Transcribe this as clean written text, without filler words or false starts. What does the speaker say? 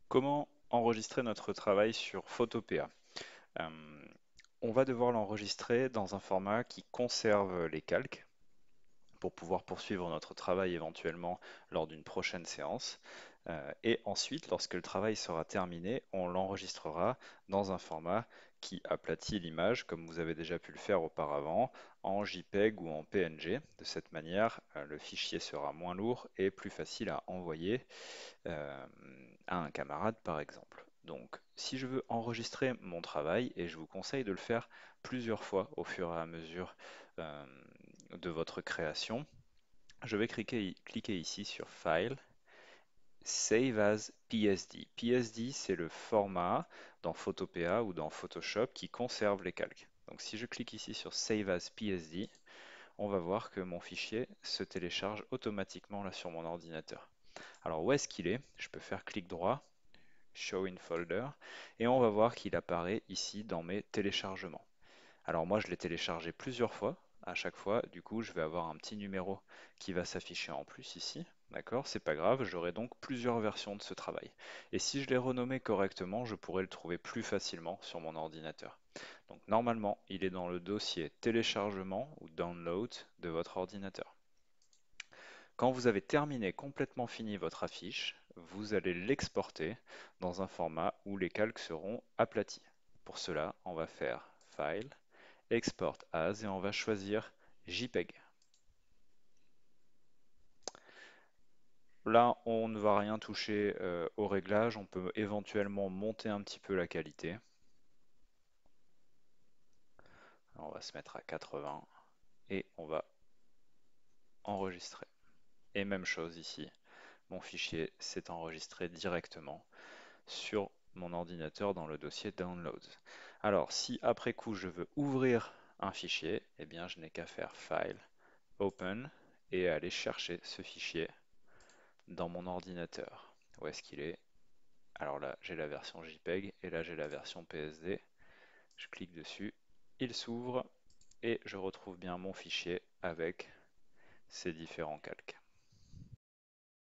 Comment enregistrer notre travail sur Photopea? Euh, on va devoir l'enregistrer dans un format qui conserve les calques pour pouvoir poursuivre notre travail éventuellement lors d'une prochaine séance. Et ensuite, lorsque le travail sera terminé, on l'enregistrera dans un format qui aplatit l'image, comme vous avez déjà pu le faire auparavant, en JPEG ou en PNG. De cette manière, le fichier sera moins lourd et plus facile à envoyer euh, à un camarade par exemple. Donc si je veux enregistrer mon travail, et je vous conseille de le faire plusieurs fois au fur et à mesure euh, de votre création, je vais cliquer ici sur File, Save as PSD. PSD, c'est le format dans Photopea ou dans Photoshop qui conserve les calques. Donc si je clique ici sur Save as PSD, on va voir que mon fichier se télécharge automatiquement là sur mon ordinateur. Alors où est-ce qu'il est? Je peux faire clic droit, Show in Folder, et on va voir qu'il apparaît ici dans mes téléchargements. Alors moi je l'ai téléchargé plusieurs fois, à chaque fois du coup je vais avoir un petit numéro qui va s'afficher en plus ici, d'accord? C'est pas grave, j'aurai donc plusieurs versions de ce travail. Et si je l'ai renommé correctement, je pourrai le trouver plus facilement sur mon ordinateur. Donc normalement il est dans le dossier téléchargement ou download de votre ordinateur. Quand vous avez terminé, complètement fini votre affiche, vous allez l'exporter dans un format où les calques seront aplatis. Pour cela, on va faire File, Export as et on va choisir JPEG. Là, on ne va rien toucher au réglage, on peut éventuellement monter un petit peu la qualité. Alors, on va se mettre à 80 et on va enregistrer. Et même chose ici, mon fichier s'est enregistré directement sur mon ordinateur dans le dossier Downloads. Alors, si après coup je veux ouvrir un fichier, eh bien je n'ai qu'à faire File, Open et aller chercher ce fichier dans mon ordinateur. Où est-ce qu'il est? Alors là, j'ai la version JPEG et là j'ai la version PSD. Je clique dessus, il s'ouvre et je retrouve bien mon fichier avec ces différents calques.